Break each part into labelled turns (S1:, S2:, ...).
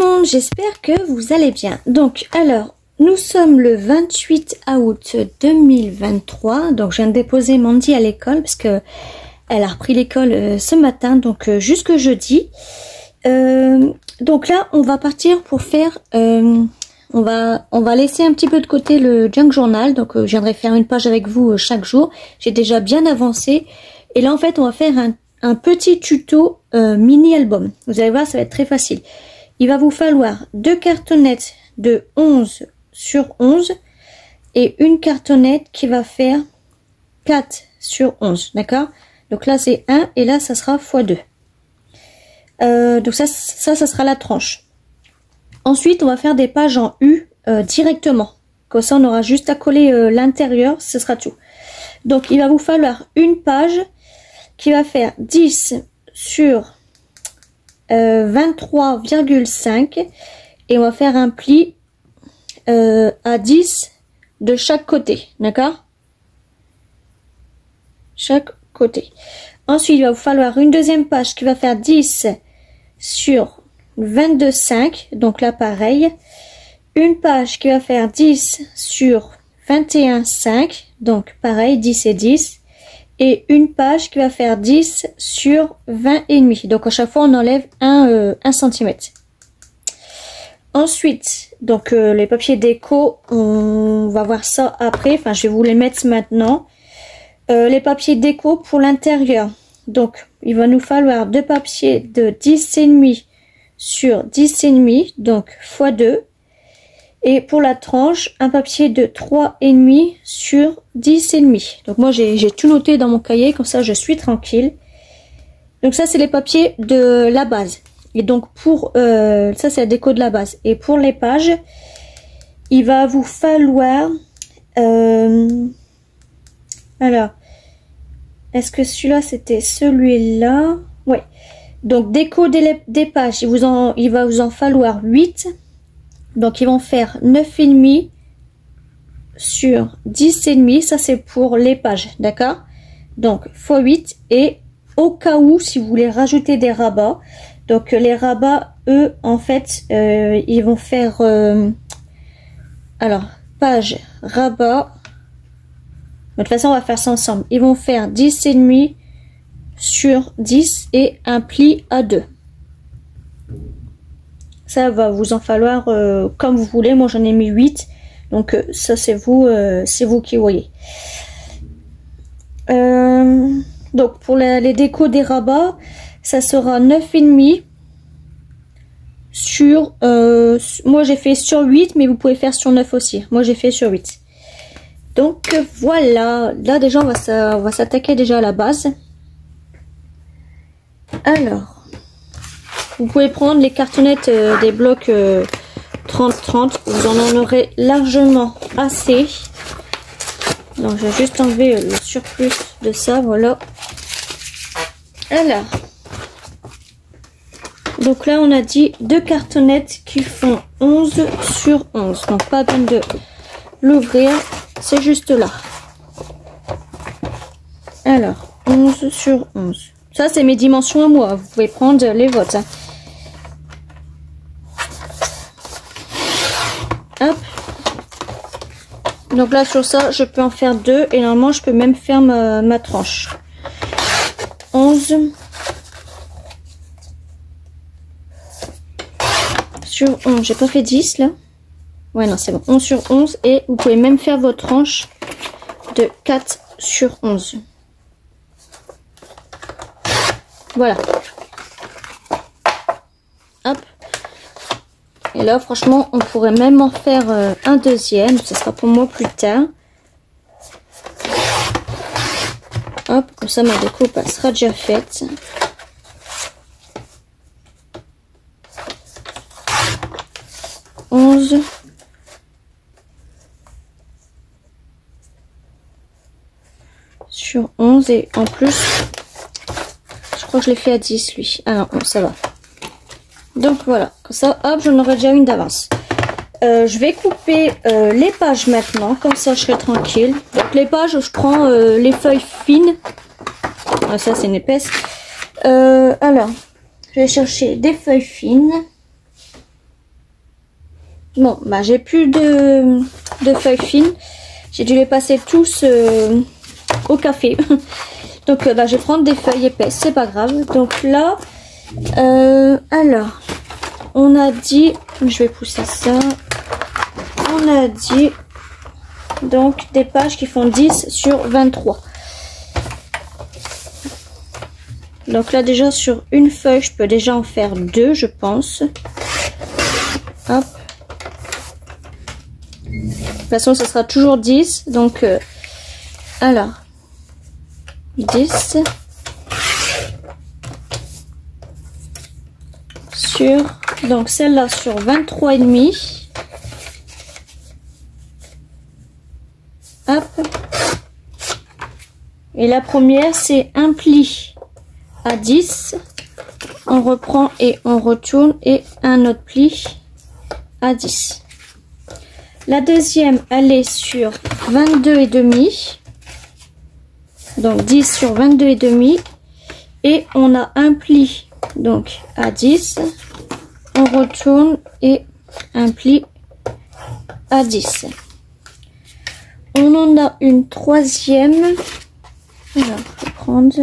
S1: monde, j'espère que vous allez bien. Donc, alors, nous sommes le 28 août 2023. Donc, je viens de déposer Mandy à l'école parce que elle a repris l'école ce matin, donc jusque jeudi. Donc là, on va partir pour faire... on va laisser un petit peu de côté le junk journal. Donc, je viendrai faire une page avec vous chaque jour. J'ai déjà bien avancé. Et là, en fait, on va faire un petit tuto mini-album. Vous allez voir, ça va être très facile. Il va vous falloir 2 cartonnettes de 11 sur 11 et une cartonnette qui va faire 4 sur 11. D'accord? Donc là, c'est 1 et là, ça sera x2. Donc ça sera la tranche. Ensuite, on va faire des pages en U directement. Comme ça, on aura juste à coller l'intérieur, ce sera tout. Donc, il va vous falloir une page qui va faire 10 sur 23,5 et on va faire un pli à 10 de chaque côté, d'accord? Chaque côté. Ensuite, il va vous falloir une deuxième page qui va faire 10 sur 22,5, donc là pareil. Une page qui va faire 10 sur 21,5, donc pareil, 10 et 10. Et une page qui va faire 10 sur 20,5. Donc à chaque fois on enlève 1 cm. Ensuite, donc les papiers déco, on va voir ça après. Enfin, je vais vous les mettre maintenant. Les papiers déco pour l'intérieur. Donc il va nous falloir 2 papiers de 10,5 sur 10,5, donc x2. Et pour la tranche, un papier de 3,5 sur 10,5. Donc moi j'ai tout noté dans mon cahier, comme ça je suis tranquille. Donc ça c'est les papiers de la base. Et donc pour ça c'est la déco de la base. Et pour les pages, il va vous falloir alors est-ce que celui-là c'était celui-là? Ouais. Donc déco des pages, il va vous en falloir 8. Donc, ils vont faire 9,5 sur 10,5. Ça, c'est pour les pages, d'accord? Donc, x8. Et au cas où, si vous voulez rajouter des rabats, donc les rabats, eux, en fait, ils vont faire... alors, page, rabat. De toute façon, on va faire ça ensemble. Ils vont faire 10,5 sur 10 et un pli à 2. Ça va vous en falloir comme vous voulez. Moi j'en ai mis 8. Donc ça c'est vous qui voyez. Donc pour les décos des rabats, ça sera 9,5 sur... moi j'ai fait sur 8, mais vous pouvez faire sur 9 aussi. Moi j'ai fait sur 8. Donc voilà. Là déjà on va s'attaquer déjà à la base. Alors... Vous pouvez prendre les cartonnettes des blocs 30-30. Vous en aurez largement assez. Donc, je vais juste enlever le surplus de ça. Voilà. Alors. Donc là, on a dit 2 cartonnettes qui font 11 sur 11. Donc, pas besoin de l'ouvrir. C'est juste là. Alors, 11 sur 11. Ça, c'est mes dimensions à moi. Vous pouvez prendre les vôtres. Hein. Hop. Donc là, sur ça, je peux en faire 2. Et normalement, je peux même faire ma tranche. 11 sur 11. J'ai pas fait 10, là. Ouais, non, c'est bon. 11 sur 11. Et vous pouvez même faire votre tranche de 4 sur 11. Voilà. Hop. Et là, franchement, on pourrait même en faire un deuxième. Ce sera pour moi plus tard. Hop, comme ça, ma découpe elle sera déjà faite. Onze. Sur 11. Et en plus, je crois que je l'ai fait à 10, lui. Ah non, ça va. Donc voilà, comme ça, hop, j'en aurai déjà une d'avance. Je vais couper les pages maintenant, comme ça je serai tranquille. Donc les pages, je prends les feuilles fines. Ah, ça c'est une épaisse. Alors, je vais chercher des feuilles fines. Bon, bah j'ai plus de feuilles fines. J'ai dû les passer tous au café. Donc bah, je vais prendre des feuilles épaisses, c'est pas grave. Donc là, alors, on a dit, je vais pousser ça. On a dit donc des pages qui font 10 sur 23. Donc là déjà sur une feuille, je peux déjà en faire 2, je pense. Hop. De toute façon, ce sera toujours 10. Donc, alors, 10 sur, donc celle-là sur 23,5. Hop. Et la première, c'est un pli à 10. On reprend et on retourne et un autre pli à 10. La deuxième, elle est sur 22,5. Donc 10 sur 22,5. Et on a un pli donc à 10. On retourne et un pli à 10. On en a une troisième. Alors, je vais prendre.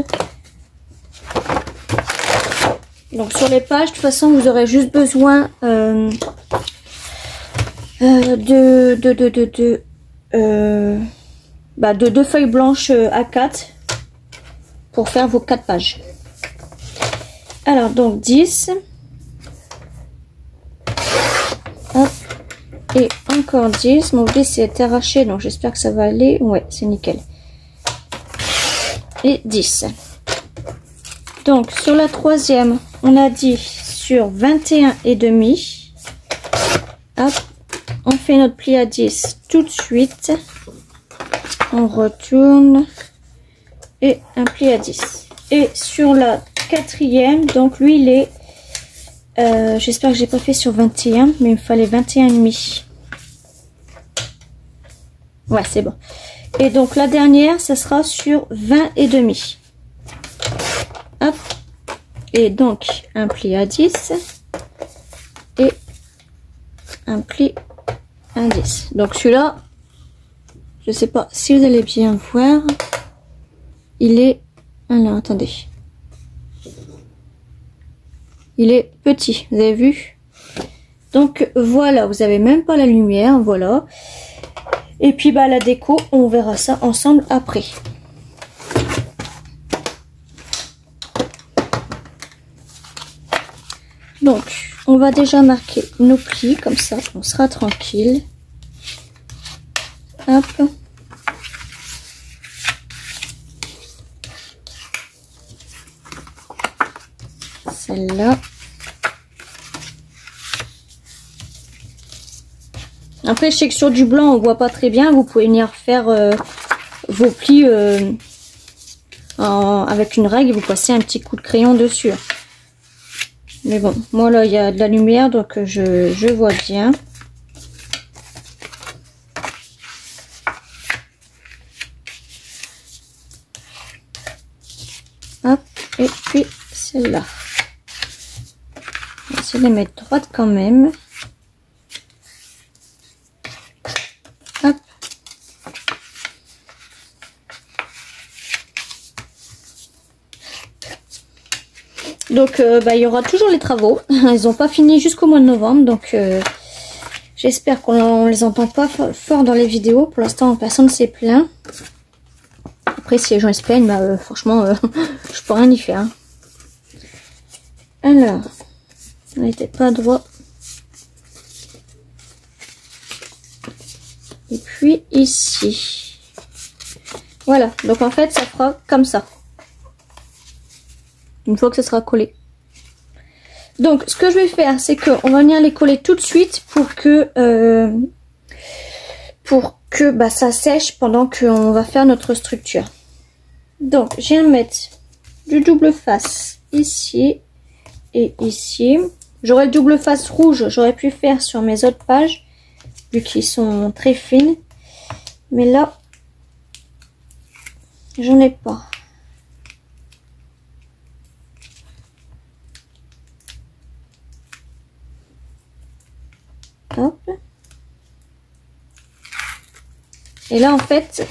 S1: Donc sur les pages, de toute façon, vous aurez juste besoin de deux feuilles blanches A4 pour faire vos 4 pages. Alors donc 10. Hop. Et encore 10. Mon blé s'est arraché, donc j'espère que ça va aller. Ouais, c'est nickel. Et 10. Donc sur la troisième, on a dit sur 21,5. Hop. On fait notre pli à 10 tout de suite. On retourne et un pli à 10. Et sur la quatrième, donc lui il est, j'espère que j'ai pas fait sur 21, mais il me fallait 21,5. Ouais, c'est bon. Et donc la dernière, ça sera sur 20,5. Hop. Et donc un pli à 10 et un pli à 10. Donc celui-là, je sais pas si vous allez bien voir, il est, alors attendez, il est petit, vous avez vu. Donc voilà, vous avez même pas la lumière, voilà. Et puis bah la déco, on verra ça ensemble après. Donc on va déjà marquer nos plis comme ça, on sera tranquille. Hop. Celle-là. Après, je sais que sur du blanc, on voit pas très bien. Vous pouvez venir faire vos plis avec une règle et vous passez un petit coup de crayon dessus. Mais bon, moi là, il y a de la lumière, donc je vois bien. Hop, et puis celle-là. On va essayer de les mettre droite quand même. Hop. Donc il y aura toujours les travaux. Ils n'ont pas fini jusqu'au mois de novembre, donc j'espère qu'on les entend pas fort dans les vidéos. Pour l'instant, personne ne s'est plaint. Après, si les gens se plaignent, bah, franchement, je peux rien y faire. Hein. Alors, on n'était pas droit. Et puis ici. Voilà, donc en fait, ça fera comme ça. Une fois que ça sera collé. Donc, ce que je vais faire, c'est qu'on va venir les coller tout de suite pour que bah, ça sèche pendant qu'on va faire notre structure. Donc, je viens mettre du double face ici et ici. J'aurais le double face rouge, j'aurais pu faire sur mes autres pages, vu qu'ils sont très fines. Mais là, j'en ai pas. Hop. Et là en fait,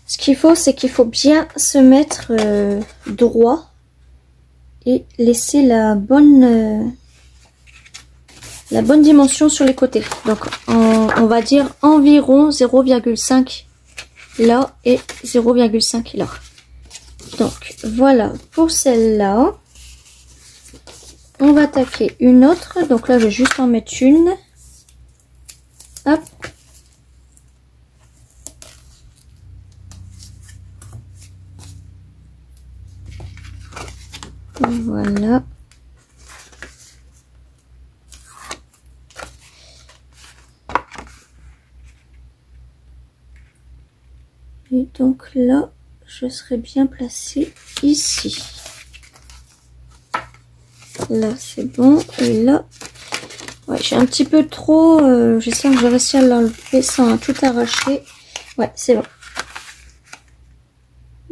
S1: ce qu'il faut, c'est qu'il faut bien se mettre droit et laisser la bonne dimension sur les côtés. Donc on va dire environ 0,5 là et 0,5 là. Donc voilà pour celle-là. On va attaquer une autre. Donc là je vais juste en mettre une. Hop. Voilà. Et donc là, je serai bien placée ici. Là, c'est bon. Et là, ouais, j'ai un petit peu trop. J'espère que je vais réussir à l'enlever sans tout arracher. Ouais, c'est bon.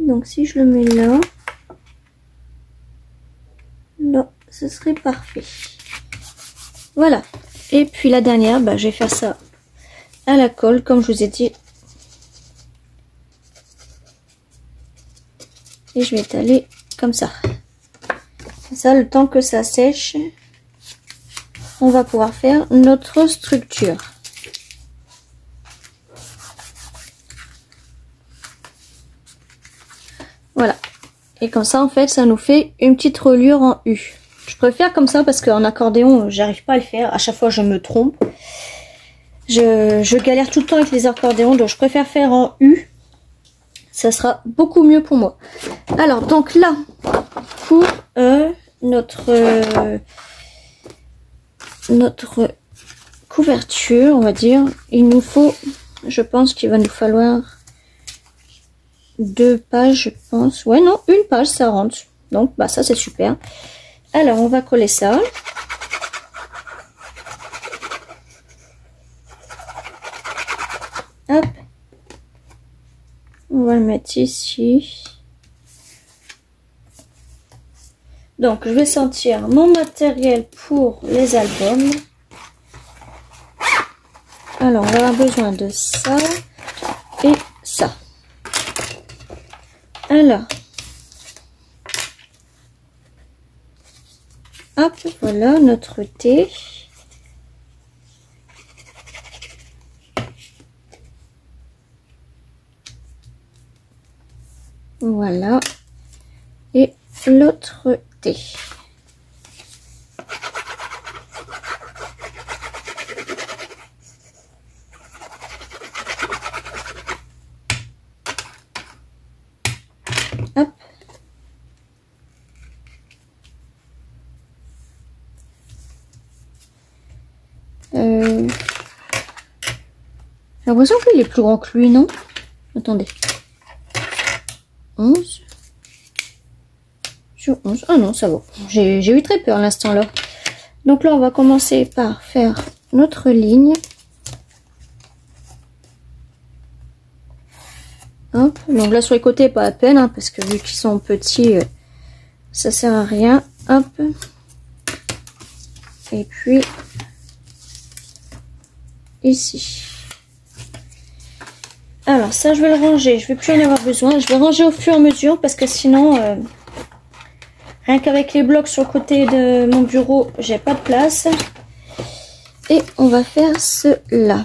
S1: Donc si je le mets là, là, ce serait parfait. Voilà. Et puis la dernière, bah, je vais faire ça à la colle, comme je vous ai dit. Et je vais étaler comme ça. Ça, le temps que ça sèche, on va pouvoir faire notre structure. Voilà. Et comme ça, en fait, ça nous fait une petite reliure en U. Je préfère comme ça parce qu'en accordéon, j'arrive pas à le faire. À chaque fois, je me trompe. Je galère tout le temps avec les accordéons, donc je préfère faire en U. Ça sera beaucoup mieux pour moi. Alors, donc là, pour notre couverture, on va dire, il nous faut, je pense qu'il va nous falloir 2 pages, je pense. Ouais, non, 1 page, ça rentre. Donc, bah ça, c'est super. Alors, on va coller ça. Hop. On va le mettre ici. Donc, je vais sortir mon matériel pour les albums. Alors, on va avoir besoin de ça et ça. Alors, hop, voilà notre thé. Voilà. Et l'autre thé. Hop. J'ai l'impression qu'il est plus grand que lui, non? Attendez. 11 sur 11. Ah non, ça va. J'ai eu très peur à l'instant là. Donc là, on va commencer par faire notre ligne. Hop. Donc là, sur les côtés, pas à peine, hein, parce que vu qu'ils sont petits, ça sert à rien. Hop. Et puis, ici. Alors ça, je vais le ranger. Je vais plus en avoir besoin. Je vais ranger au fur et à mesure parce que sinon, rien qu'avec les blocs sur le côté de mon bureau, j'ai pas de place. Et on va faire cela.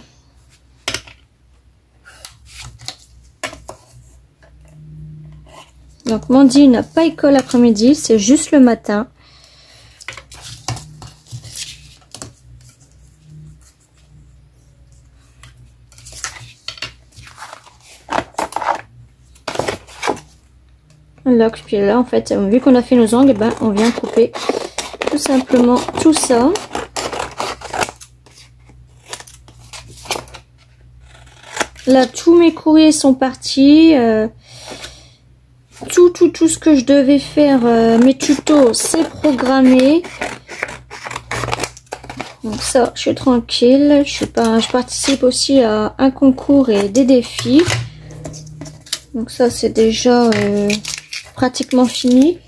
S1: Donc Mandy n'a pas école l'après-midi, c'est juste le matin. Donc, puis là, en fait, vu qu'on a fait nos angles, ben, on vient couper tout simplement tout ça. Là, tous mes courriers sont partis. Tout ce que je devais faire, mes tutos, c'est programmé. Donc ça, je suis tranquille. Je participe aussi à un concours et des défis. Donc ça, c'est déjà pratiquement fini.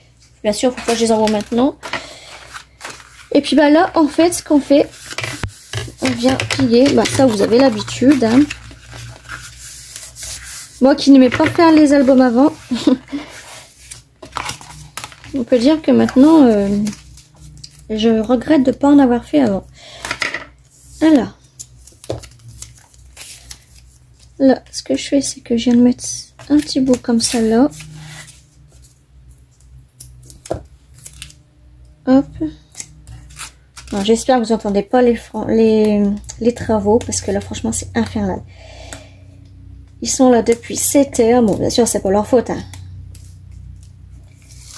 S1: Bien sûr, il faut pas que je les envoie maintenant. Et puis bah là, en fait, ce qu'on fait, on vient plier. Bah ça, vous avez l'habitude. Hein. Moi qui n'aimais pas faire les albums avant, on peut dire que maintenant, je regrette de ne pas en avoir fait avant. Alors, là, ce que je fais, c'est que je viens de mettre un petit bout comme ça là. Hop. J'espère que vous n'entendez pas les travaux, parce que là, franchement, c'est infernal. Ils sont là depuis 7 heures. Bon, bien sûr, c'est pas leur faute. Hein.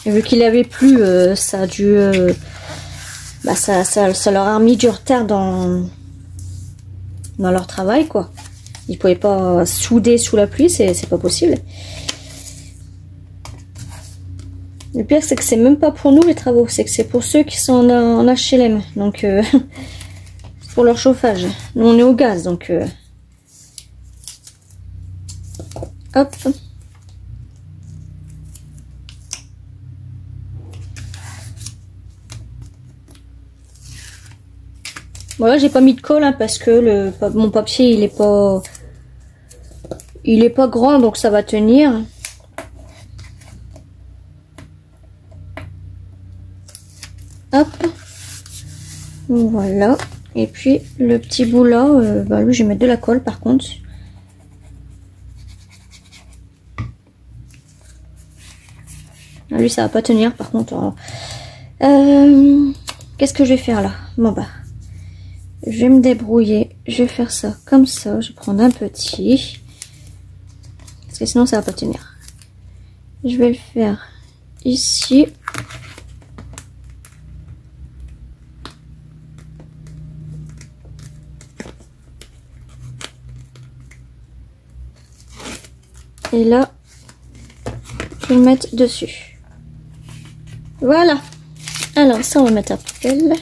S1: Et vu qu'il avait plu, ça a dû... ça leur a mis du retard dans leur travail, quoi. Ils pouvaient pas souder sous la pluie, c'est pas possible. Le pire, c'est que c'est même pas pour nous les travaux, c'est que c'est pour ceux qui sont en HLM. Donc, c'est pour leur chauffage. Nous, on est au gaz, donc... Hop. Voilà, j'ai pas mis de colle hein, parce que mon papier il est pas grand, donc ça va tenir. Hop. Voilà. Et puis le petit bout là, lui je vais mettre de la colle par contre. Lui ça va pas tenir par contre. Qu'est-ce que je vais faire là? Bon bah. Je vais me débrouiller, je vais faire ça comme ça, je vais prendre un petit, parce que sinon ça va pas tenir. Je vais le faire ici. Et là, je vais le mettre dessus. Voilà. Alors ça on va mettre à poubelle.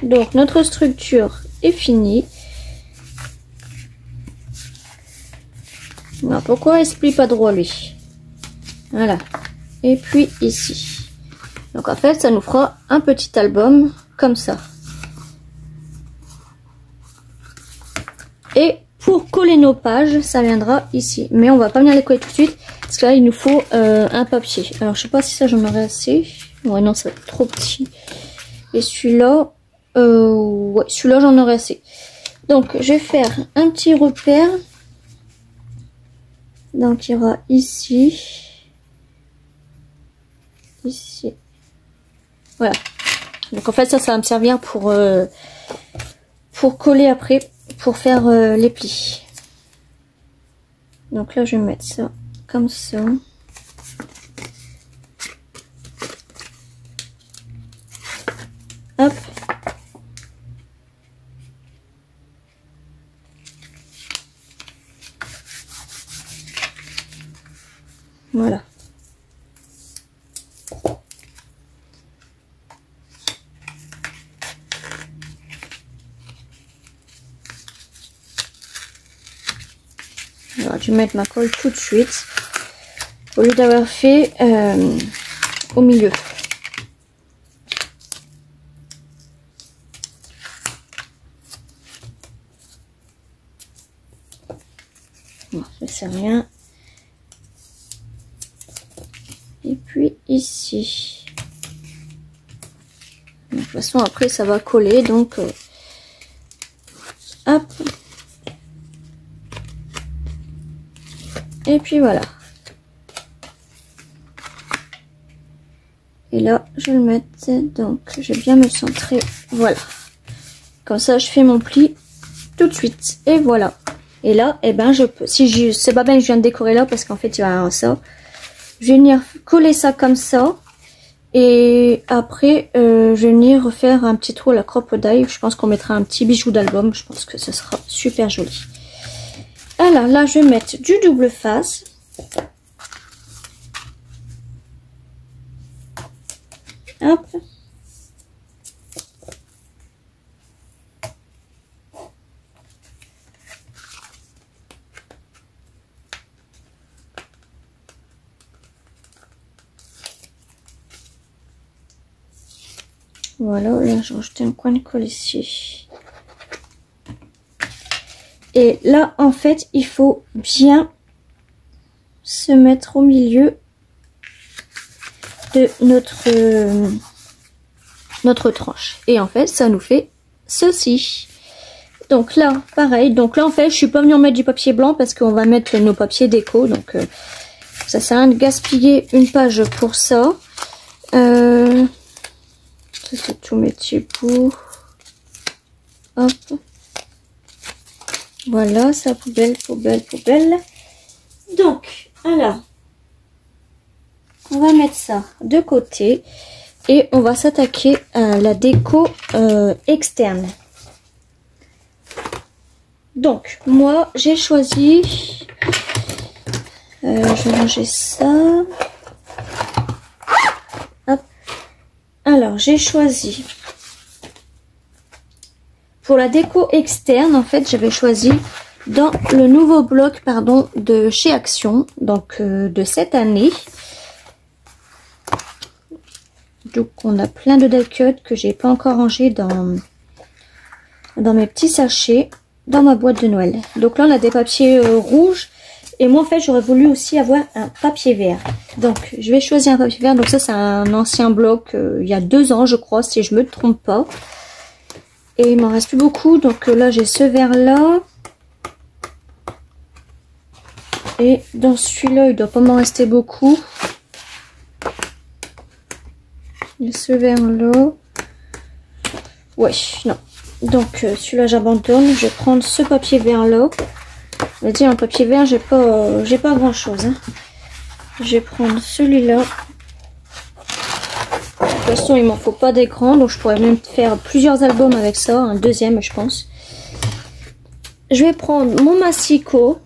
S1: Donc notre structure est finie. Alors, pourquoi il se plie pas droit lui? Voilà. Et puis ici. Donc en fait ça nous fera un petit album comme ça. Et pour coller nos pages, ça viendra ici. Mais on va pas venir les coller tout de suite. Parce que là il nous faut un papier. Alors je sais pas si ça j'en aurai assez. Ouais non, ça va être trop petit. Et celui-là... ouais, celui-là j'en aurai assez. Donc je vais faire un petit repère. Donc il y aura ici. Ici. Voilà. Donc en fait ça va me servir pour coller après, pour faire les plis. Donc là je vais mettre ça comme ça. Hop. Voilà. Alors, je vais mettre ma colle tout de suite au lieu d'avoir fait au milieu. Bon, ça sert à rien. Et puis ici. De toute façon après ça va coller donc hop. Et puis voilà. Et là je vais le mettre, donc je vais bien me centrer. Voilà. Comme ça je fais mon pli tout de suite. Et voilà. Et là eh ben je peux. Si c'est pas bien que je viens de décorer là parce qu'en fait il y a ça. Je vais venir coller ça comme ça. Et après, je vais venir refaire un petit trou à la crocodile. Je pense qu'on mettra un petit bijou d'album. Je pense que ce sera super joli. Alors là, je vais mettre du double face. Hop. Voilà, là j'ai rajouté un coin de colle ici. Et là, en fait, il faut bien se mettre au milieu de notre tranche. Et en fait, ça nous fait ceci. Donc là, pareil. Donc là, en fait, je suis pas venue en mettre du papier blanc parce qu'on va mettre nos papiers déco. Donc, ça sert à rien de gaspiller une page pour ça. Ça, c'est tous mes petits bouts. Hop. Voilà, ça, poubelle, poubelle, poubelle. Donc, alors, on va mettre ça de côté et on va s'attaquer à la déco externe. Donc, moi, j'ai choisi, je vais ranger ça. Hop. Alors, j'ai choisi, pour la déco externe, en fait, j'avais choisi dans le nouveau bloc, pardon, de chez Action, donc de cette année. Donc, on a plein de die cut que j'ai pas encore rangé dans mes petits sachets. Dans ma boîte de Noël. Donc là, on a des papiers rouges. Et moi, en fait, j'aurais voulu aussi avoir un papier vert. Donc, je vais choisir un papier vert. Donc ça, c'est un ancien bloc il y a 2 ans, je crois, si je me trompe pas. Et il m'en reste plus beaucoup. Donc là, j'ai ce vert-là. Et dans celui-là, il doit pas m'en rester beaucoup. Et ce vert-là. Ouais, non. Donc celui-là j'abandonne, je vais prendre ce papier vert là. Je vais dire un papier vert, j'ai pas grand chose. Hein. Je vais prendre celui-là. De toute façon il m'en faut pas des grands, donc je pourrais même faire plusieurs albums avec ça, un deuxième je pense. Je vais prendre mon massicot.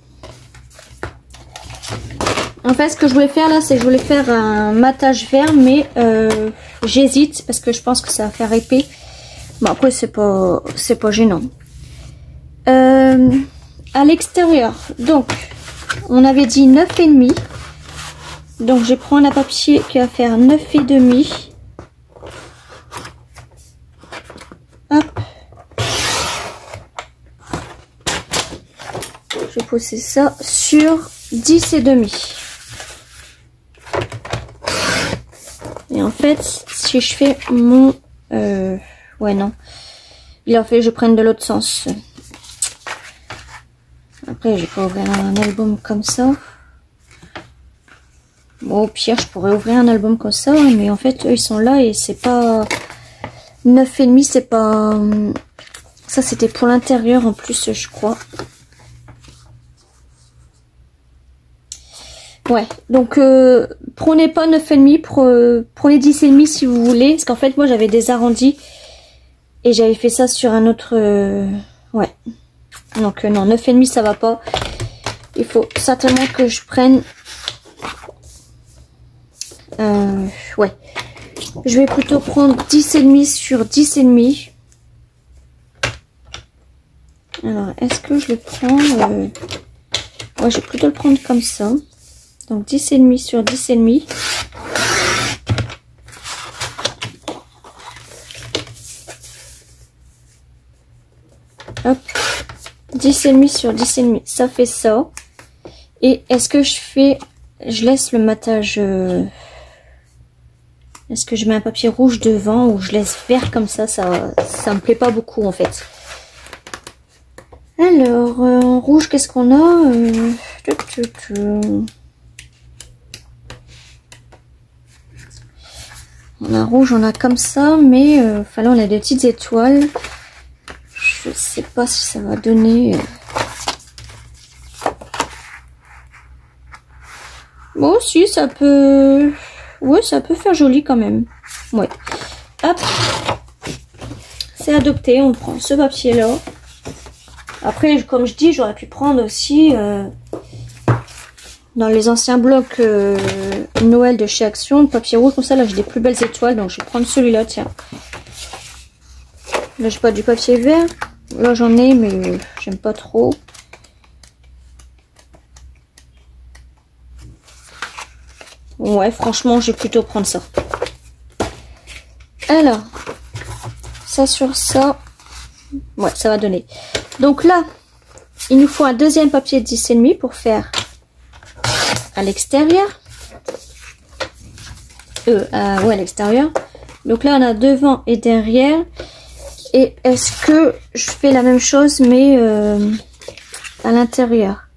S1: En fait ce que je voulais faire là, c'est que je voulais faire un matage vert, mais j'hésite parce que je pense que ça va faire épais. Bon, après, c'est pas gênant. À l'extérieur, donc, on avait dit 9,5. Donc, je prends un papier qui va faire 9,5. Hop. Je vais poser ça sur 10,5. Et en fait, si je fais mon... ouais, non. Il a fait que je prenne de l'autre sens. Après, je peux ouvrir un album comme ça. Bon, au pire, je pourrais ouvrir un album comme ça. Mais en fait, eux, ils sont là et c'est pas... 9,5, c'est pas... Ça, c'était pour l'intérieur en plus, je crois. Ouais, donc prenez pas 9,5, prenez 10,5 si vous voulez. Parce qu'en fait, moi, j'avais des arrondis. Et j'avais fait ça sur un autre... ouais. Donc non, 9,5 ça va pas. Il faut certainement que je prenne... ouais. Je vais plutôt prendre 10,5 sur 10,5. Alors, est-ce que je le prends... ouais, je vais plutôt le prendre comme ça. Donc 10,5 sur 10,5. Hop, 10,5 sur 10,5, ça fait ça. Et est-ce que je laisse le matage, est-ce que je mets un papier rouge devant ou je laisse vert comme ça me plaît pas beaucoup en fait. Alors, en rouge, qu'est-ce qu'on a On a rouge, on a comme ça, mais enfin là on a des petites étoiles. Je sais pas si ça va donner. Bon, si, ça peut... Ouais, ça peut faire joli quand même. Ouais. Hop. C'est adopté. On prend ce papier-là. Après, comme je dis, j'aurais pu prendre aussi... dans les anciens blocs Noël de chez Action, le papier rouge. Comme ça, là, j'ai des plus belles étoiles. Donc, je vais prendre celui-là, tiens. Là, j'ai pas du papier vert. Là, j'en ai, mais j'aime pas trop. Ouais, franchement, je vais plutôt prendre ça. Alors, ça sur ça. Ouais, ça va donner. Donc là, il nous faut un deuxième papier 10,5 pour faire à l'extérieur. Ouais, à l'extérieur. Donc là, on a devant et derrière. Et est-ce que je fais la même chose, mais à l'intérieur?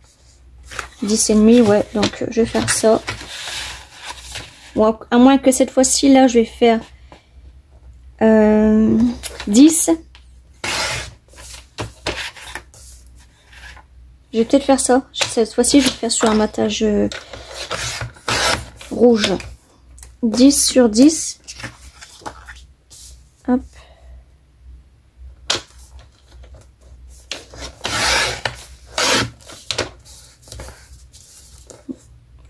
S1: 10,5, ouais. Donc, je vais faire ça. Bon, à moins que cette fois-ci, là, je vais faire 10. Je vais peut-être faire ça. Cette fois-ci, je vais faire sur un matage rouge. 10 sur 10. Hop.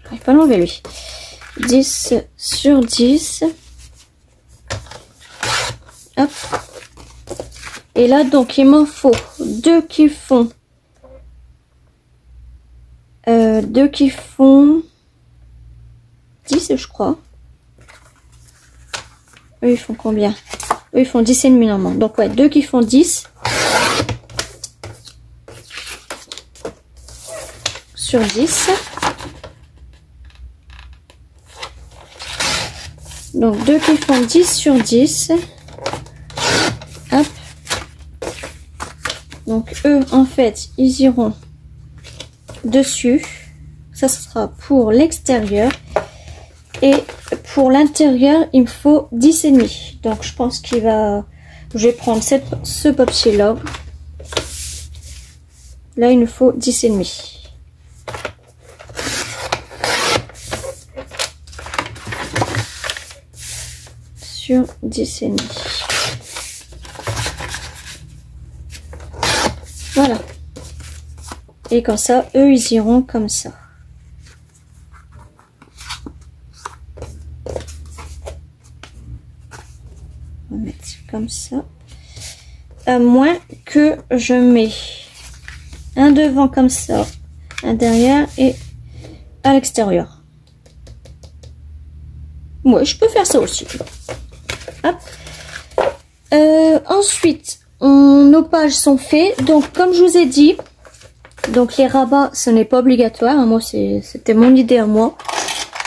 S1: J'arrive pas à l'enlever lui. 10 sur 10. Hop. Et là, donc, il m'en faut deux qui font 10, je crois. Eux, ils font combien? Eux, ils font 10,5 normalement. Donc, ouais, deux qui font 10 sur 10. Donc, deux qui font 10 sur 10. Hop. Donc, eux, en fait, ils iront dessus. Ça sera pour l'extérieur. Et pour l'intérieur, il me faut 10,5. Donc, je pense qu'il va... Je vais prendre ce papier-là. Là, il nous faut 10,5. Sur 10,5. Voilà. Et comme ça, eux, ils iront comme ça. On va mettre comme ça. À moins que je mets un devant comme ça, un derrière et à l'extérieur. Ouais, je peux faire ça aussi. Hop. Ensuite, nos pages sont faites. Donc, comme je vous ai dit, donc les rabats, ce n'est pas obligatoire. Moi, c'était mon idée à moi.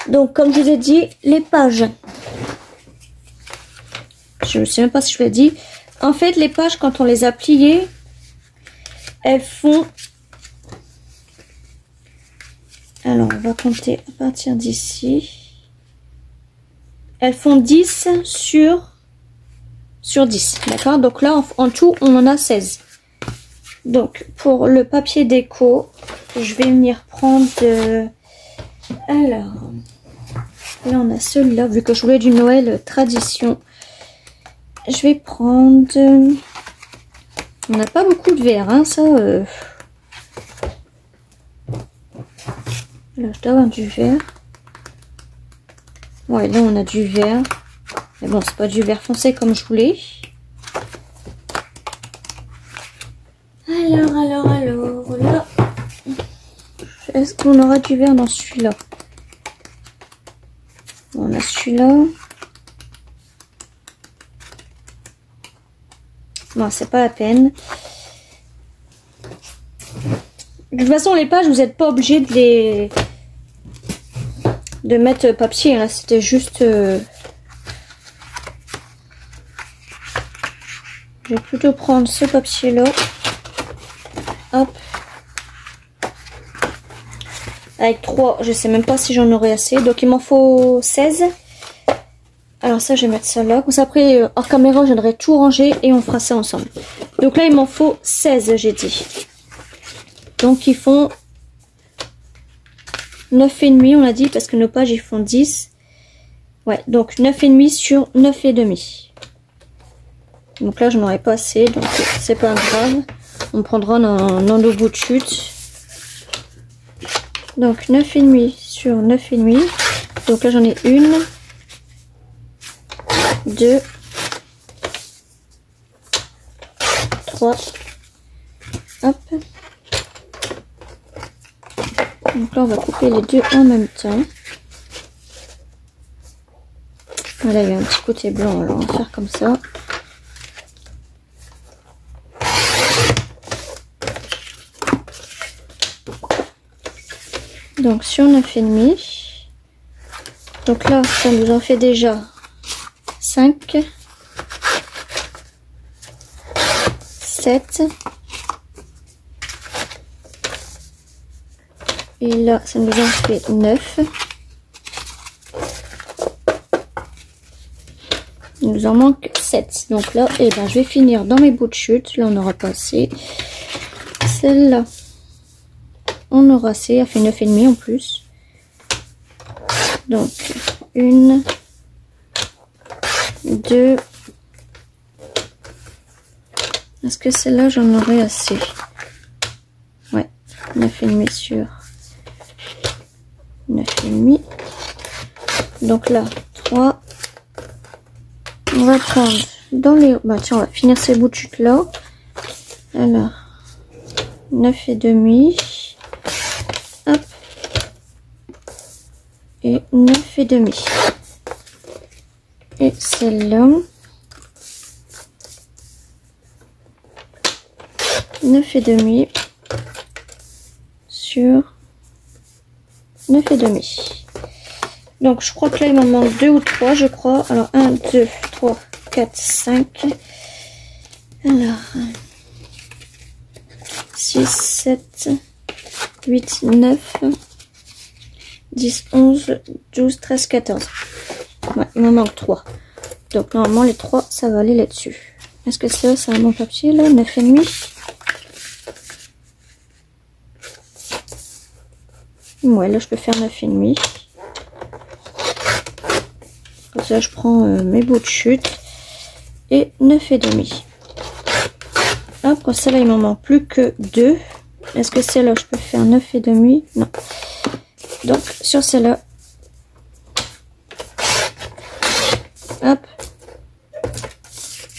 S1: Donc, comme je vous ai dit, les pages. Je ne sais même pas si je l'ai dit. En fait, les pages, quand on les a pliées, elles font... Alors, on va compter à partir d'ici. Elles font 10 sur 10. D'accord? Donc là, en tout, on en a 16. Donc, pour le papier déco, je vais venir prendre... Alors, là, on a celui-là, vu que je voulais du Noël tradition. Je vais prendre... On n'a pas beaucoup de verre, hein, ça... Là, je dois avoir du verre. Ouais, là, on a du vert. Mais bon, c'est pas du vert foncé comme je voulais. Alors, là. Est-ce qu'on aura du vert dans celui-là? On a celui-là. Non, c'est pas la peine. De toute façon, les pages, vous n'êtes pas obligé de mettre papier. Là, c'était juste... Je vais plutôt prendre ce papier-là. Hop. Avec 3, je sais même pas si j'en aurai assez. Donc, il m'en faut 16. Alors ça, je vais mettre ça là. Comme ça, après, hors caméra, je viendrai tout ranger et on fera ça ensemble. Donc là, il m'en faut 16, j'ai dit. Donc, ils font 9,5, on a dit, parce que nos pages, ils font 10. Ouais, donc 9,5 sur 9,5. Donc là, je n'aurai pas assez, donc c'est pas grave. On prendra dans nos bouts de chute. Donc 9,5 sur 9,5. Donc là, j'en ai une. 2, 3, hop. Donc là, on va couper les deux en même temps. Voilà, il y a un petit côté blanc, alors on va faire comme ça. Donc sur 9,5. Donc là, ça nous en fait déjà 5, 7. Et là, ça nous en fait 9. Il nous en manque 7. Donc là, eh ben, je vais finir dans mes bouts de chute. Là, on aura passé. Celle-là, on aura assez. Elle fait 9,5 en plus. Donc, 1, 2. Est-ce que celle-là, j'en aurai assez? Ouais, 9,5 sur 9,5. Donc là, 3. On va prendre dans les... Bah tiens, on va finir ces bouts de chute là. Alors, 9,5. Hop. Et 9,5. Et celle-là. 9,5 sur 9,5. Donc je crois que là il m'en manque 2 ou 3 je crois. Alors 1, 2, 3, 4, 5. Alors 6, 7, 8, 9, 10, 11, 12, 13, 14. Ouais, il m'en manque 3. Donc normalement les 3 ça va aller là-dessus. Est-ce que c'est un bon papier là? 9,5. Ouais, là je peux faire 9,5. Comme ça je prends mes bouts de chute. Et 9,5. Hop, comme ça là il m'en manque plus que 2. Est-ce que celle-là je peux faire 9,5? Non. Donc sur celle-là. Hop.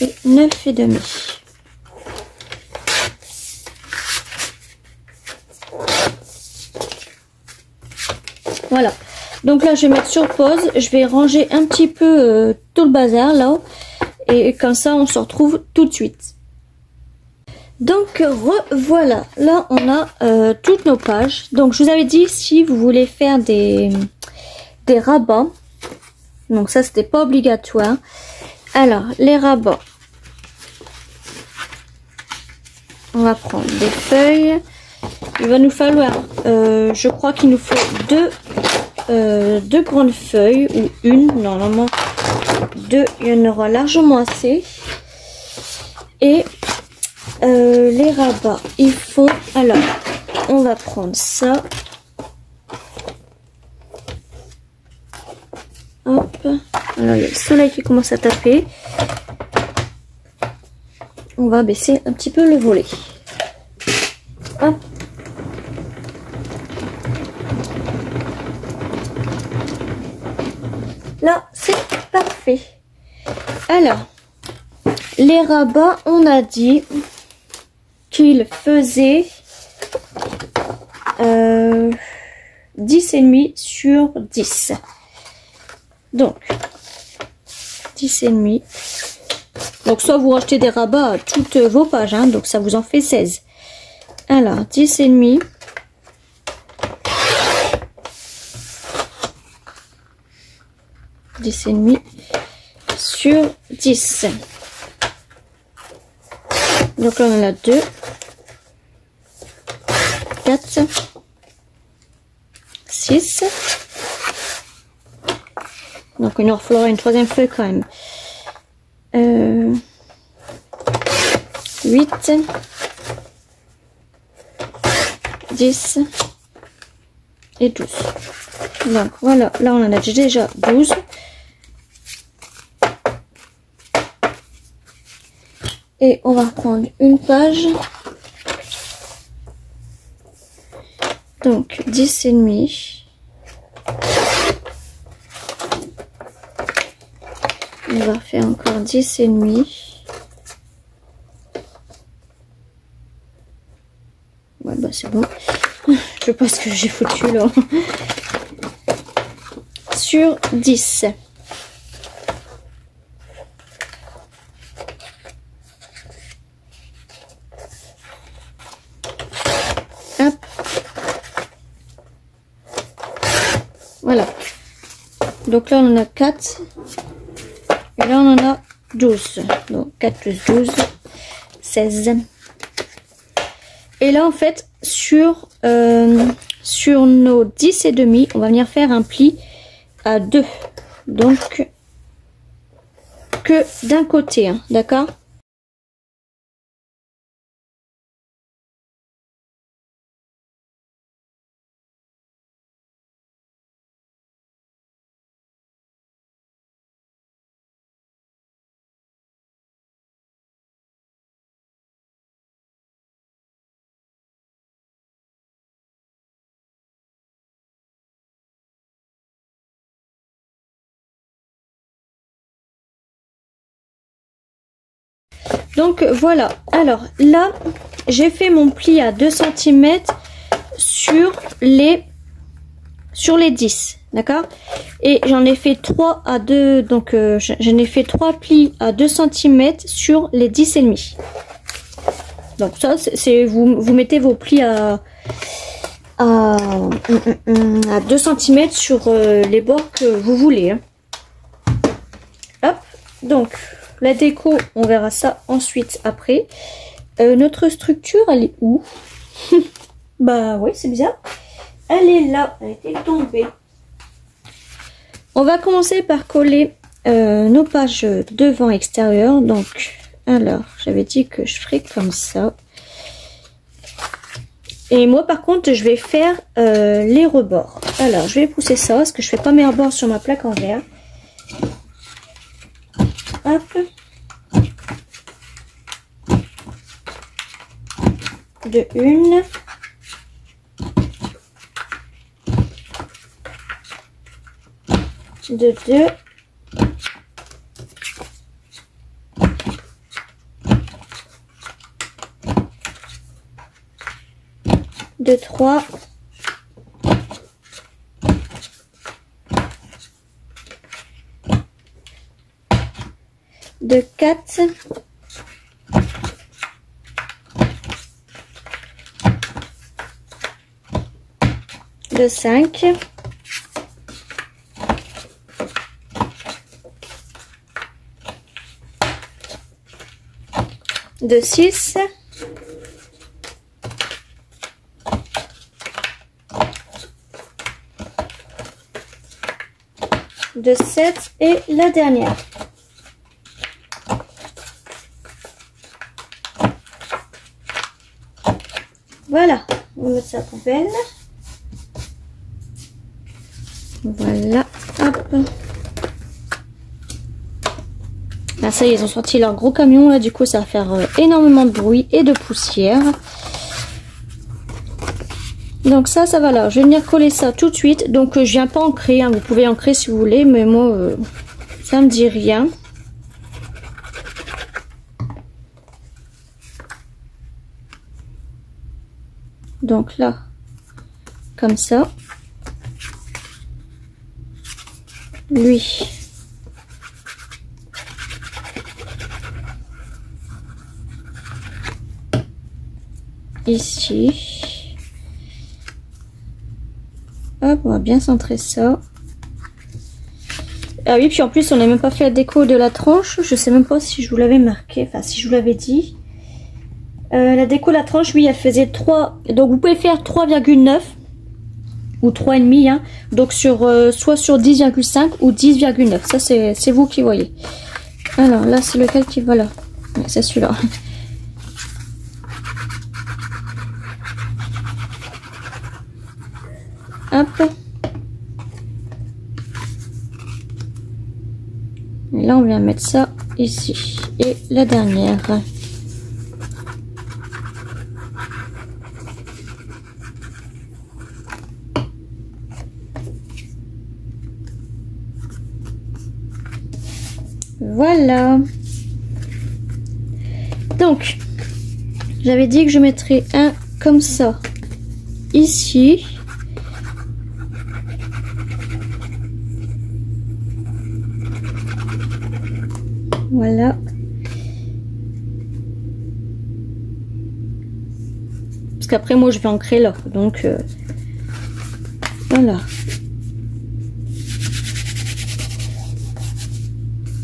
S1: Et 9,5. Voilà. Donc là, je vais mettre sur pause. Je vais ranger un petit peu tout le bazar là. Et comme ça, on se retrouve tout de suite. Donc, voilà. Là, on a toutes nos pages. Donc, je vous avais dit, si vous voulez faire des rabats. Donc, ça, c'était pas obligatoire. Alors, les rabats. On va prendre des feuilles. Il va nous falloir, je crois qu'il nous faut deux grandes feuilles ou une, normalement 2, il y en aura largement assez. Et les rabats, ils font, alors on va prendre ça. Hop, alors il y a le soleil qui commence à taper. On va baisser un petit peu le volet. Hop. Là, c'est parfait. Alors, les rabats, on a dit qu'ils faisaient 10,5 sur 10. Donc, 10,5. Donc, soit vous rachetez des rabats à toutes vos pages, hein, donc ça vous en fait 16. Alors, 10,5. Sur 10. Donc là, on en a 2, 4, 6. Donc, il nous faudra une troisième feuille quand même. 8, 10 et 12. Donc voilà, là on en a déjà 12. Et on va reprendre une page. Donc 10,5. On va faire encore 10,5. Ouais, bah c'est bon. Je sais pas ce que j'ai foutu là. Sur 10. Hop. Voilà. Donc là, on en a 4. Et là, on en a 12. Donc 4 plus 12, 16. Et là, en fait, sur nos 10 et demi, on va venir faire un pli à 2. Donc, que d'un côté, hein, d'accord? Donc voilà, alors là j'ai fait mon pli à 2 cm sur les 10, d'accord, et j'en ai fait 3 à 2, donc j'en ai fait 3 plis à 2 cm sur les 10 et demi. Donc ça c'est vous mettez vos plis à 2 cm sur les bords que vous voulez, hein. Hop, donc la déco, on verra ça ensuite après. Notre structure, elle est où? Bah oui, c'est bizarre. Elle est là, elle était tombée. On va commencer par coller nos pages devant extérieur. Donc, alors, j'avais dit que je ferais comme ça. Et moi, par contre, je vais faire les rebords. Alors, je vais pousser ça, parce que je fais pas mes rebords sur ma plaque en verre. Hop. De 1. De 2. De 3. De 4. De 5. De 6. De 7 et la dernière. Voilà, on va mettre ça à la poubelle. Voilà, hop. Là, ça y est, ils ont sorti leur gros camion, là, du coup, ça va faire énormément de bruit et de poussière. Donc ça va là. Je vais venir coller ça tout de suite. Donc, je viens pas ancrer, hein. Vous pouvez ancrer si vous voulez, mais moi, ça me dit rien. Donc là, comme ça. Lui. Ici. Hop, on va bien centrer ça. Ah oui, puis en plus, on n'a même pas fait la déco de la tranche. Je sais même pas si je vous l'avais marqué, enfin si je vous l'avais dit. La déco de la tranche, oui, elle faisait 3. Donc vous pouvez faire 3,9 ou 3,5, hein. Donc soit sur 10,5 ou 10,9. Ça, c'est vous qui voyez. Alors là, c'est lequel qui va là? C'est celui-là. Hop. Et là, on vient mettre ça ici. Et la dernière. Voilà. Donc, j'avais dit que je mettrais un comme ça ici. Voilà. Parce qu'après, moi, je vais ancrer là. Donc, voilà.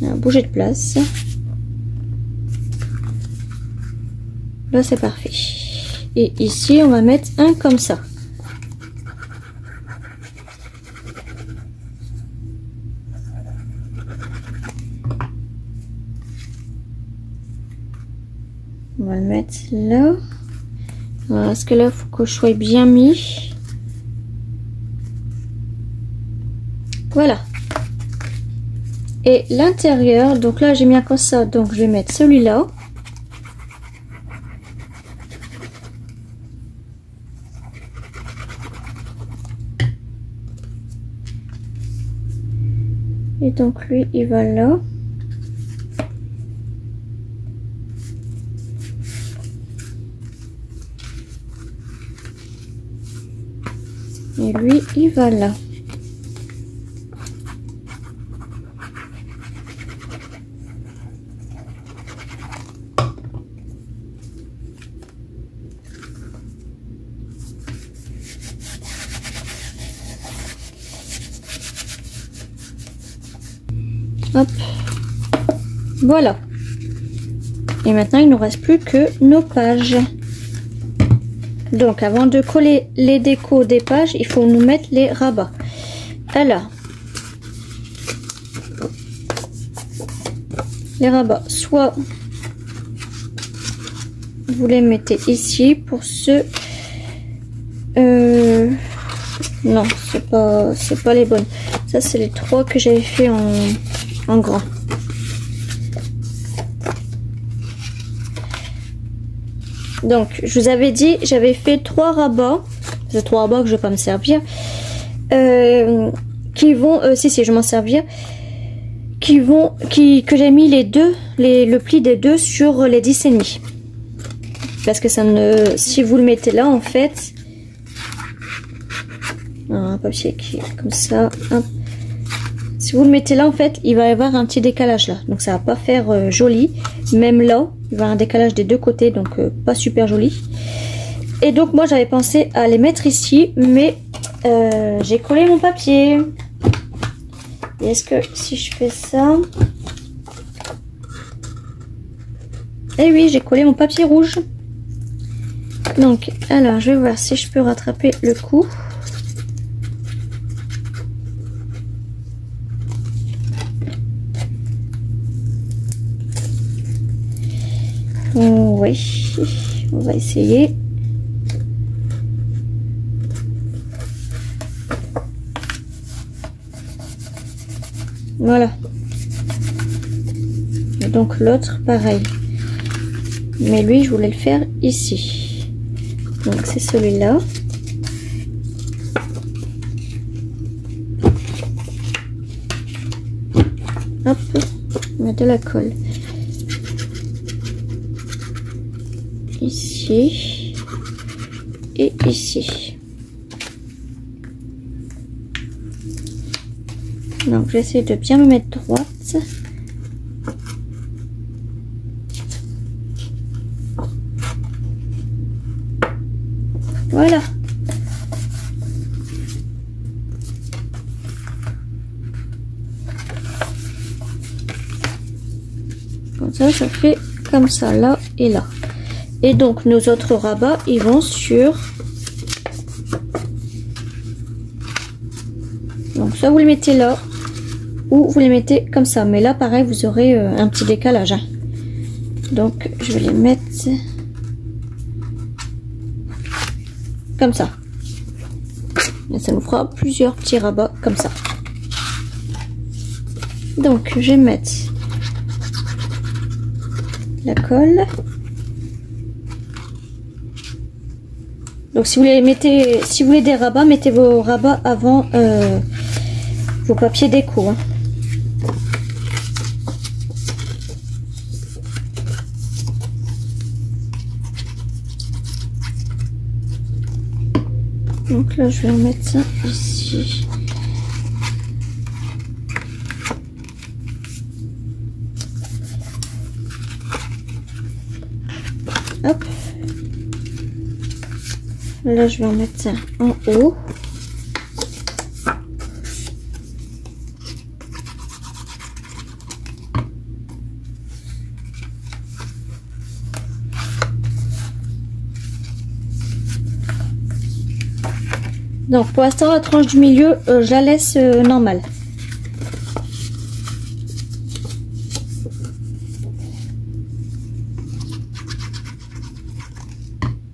S1: Alors, bouger de place. Là, c'est parfait. Et ici, on va mettre un comme ça. On va le mettre là. Voilà, parce que là, il faut que je sois bien mis. Voilà. Et l'intérieur, donc là, j'ai mis comme ça. Donc, je vais mettre celui-là. Et donc, lui, il va là. Et lui, il va là. Hop. Voilà. Et maintenant, il ne nous reste plus que nos pages. Donc, avant de coller les décos des pages, il faut nous mettre les rabats. Alors, les rabats, soit vous les mettez ici pour ceux... non, c'est pas les bonnes. Ça, c'est les 3 que j'avais fait en grand. Donc, je vous avais dit, j'avais fait 3 rabats. C'est 3 rabats que je vais pas me servir. Qui vont, si, je vais m'en servir. Que j'ai mis le pli des deux sur les 10,5. Parce que ça ne, si vous le mettez là, en fait, un papier qui est comme ça, hop. Si vous le mettez là, en fait, il va y avoir un petit décalage là. Donc, ça va pas faire joli. Même là, il va y avoir un décalage des deux côtés, donc pas super joli. Et donc, moi, j'avais pensé à les mettre ici, mais j'ai collé mon papier. Et est-ce que si je fais ça... Eh oui, j'ai collé mon papier rouge. Donc, alors, je vais voir si je peux rattraper le coup. Oui, on va essayer. Voilà. Et donc l'autre, pareil. Mais lui, je voulais le faire ici. Donc c'est celui-là. Hop, on met de la colle. Ici et ici. Donc j'essaie de bien me mettre droite. Voilà. Comme ça, ça fait comme ça, là et là. Et donc, nos autres rabats, ils vont sur... Donc, soit vous les mettez là, ou vous les mettez comme ça. Mais là, pareil, vous aurez un petit décalage. Hein. Donc, je vais les mettre... comme ça. Et ça nous fera plusieurs petits rabats comme ça. Donc, je vais mettre la colle. Donc si vous voulez des rabats, mettez vos rabats avant vos papiers déco. Hein. Donc là, je vais en mettre ça ici. Hop. Là, je vais en mettre ça en haut. Donc pour l'instant la tranche du milieu, je la laisse normale.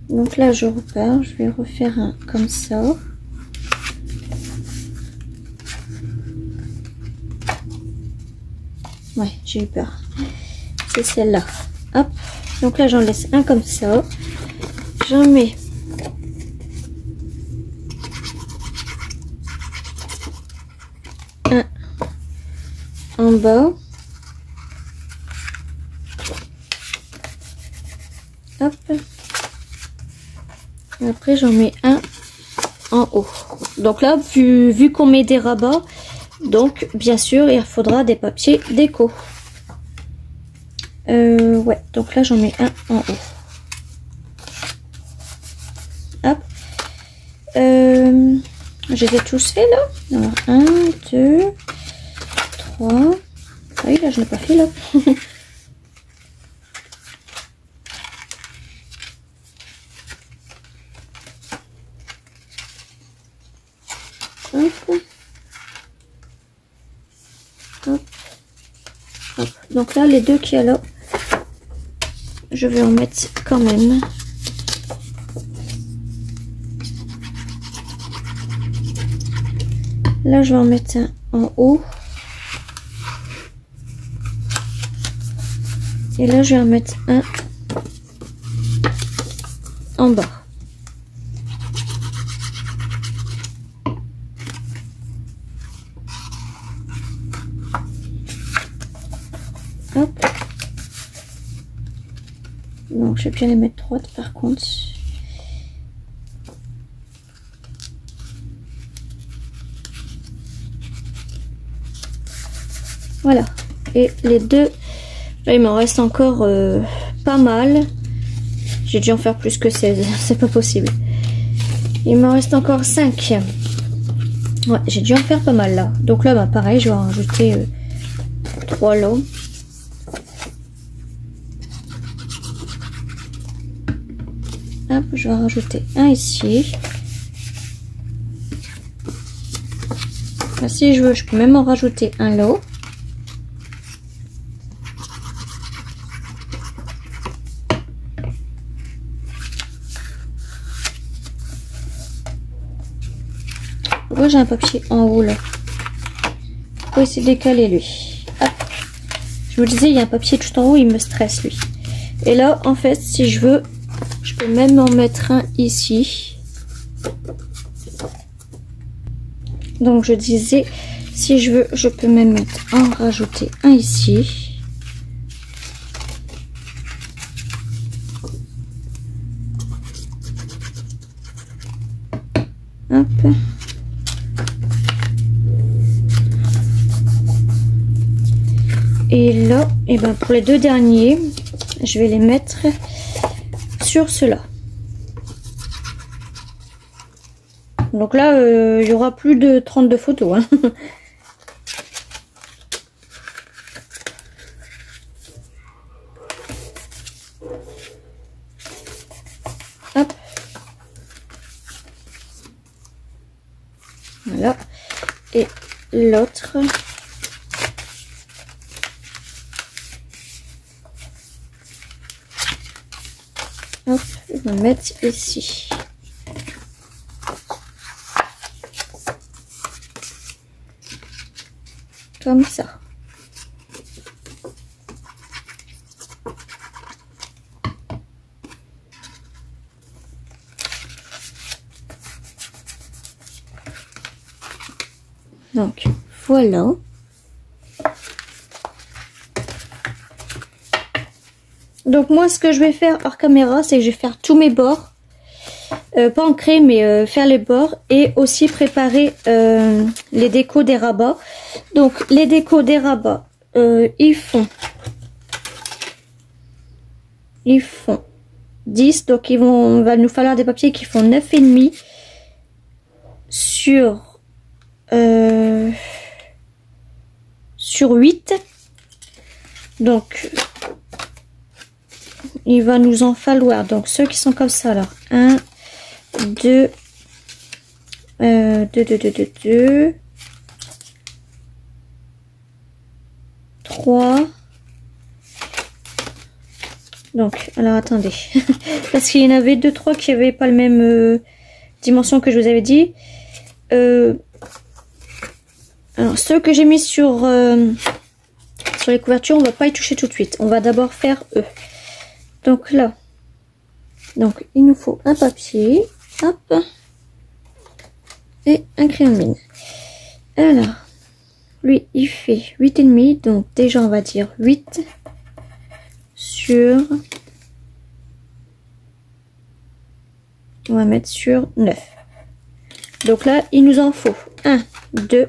S1: Donc là je repars, je vais refaire un comme ça. Ouais, j'ai eu peur. C'est celle-là. Hop. Donc là j'en laisse un comme ça. J'en mets un en bas. Hop. Et après j'en mets un en haut. Donc là, vu qu'on met des rabats, donc bien sûr il faudra des papiers déco. Ouais, donc là j'en mets un en haut. Hop. Je les ai tous faits là. Alors 1, 2, 3. Ah oui, là je n'ai pas fait là. Hop. Hop. Hop. Donc là, les deux qu'il y a là, je vais en mettre quand même. Là, je vais en mettre un en haut. Et là, je vais en mettre un en bas. Hop. Donc, je vais bien les mettre droites par contre. Voilà. Et les deux, là, il m'en reste encore pas mal. J'ai dû en faire plus que 16. C'est pas possible. Il m'en reste encore 5. Ouais, j'ai dû en faire pas mal là. Donc là, bah, pareil, je vais en rajouter 3 là. Hop, je vais en rajouter un ici. Là, si je veux, je peux même en rajouter un là. Pourquoi j'ai un papier en haut là? Pourquoi il s'est décalé lui? Hop. Je vous disais, il y a un papier tout en haut, il me stresse lui. Et là, en fait, si je veux, je peux même en mettre un ici. Donc je disais, si je veux, je peux même en rajouter un ici. Hop. Et là, et ben pour les deux derniers, je vais les mettre sur cela. Donc là, il y aura plus de 32 photos. Hein. Hop. Voilà. Et l'autre. Hop, je vais le mettre ici. Comme ça. Donc, voilà. Donc moi, ce que je vais faire hors caméra, c'est que je vais faire tous mes bords. Pas ancrer, mais faire les bords. Et aussi préparer les décos des rabats. Donc, les décos des rabats, ils font 10. Donc, il va nous falloir des papiers qui font 9,5 sur 8. Donc, il va nous en falloir, donc ceux qui sont comme ça, alors 1, 2, 2, 3. Donc, alors attendez. Parce qu'il y en avait 2, 3 qui n'avaient pas le même dimension que je vous avais dit. Alors, ceux que j'ai mis sur les couvertures, on va pas y toucher tout de suite. On va d'abord faire eux. Donc là. Donc, il nous faut un papier. Hop. Et un crayon de mine. Alors, lui, il fait 8,5. Donc, déjà, on va dire 8 sur... On va mettre sur 9. Donc là, il nous en faut 1, 2,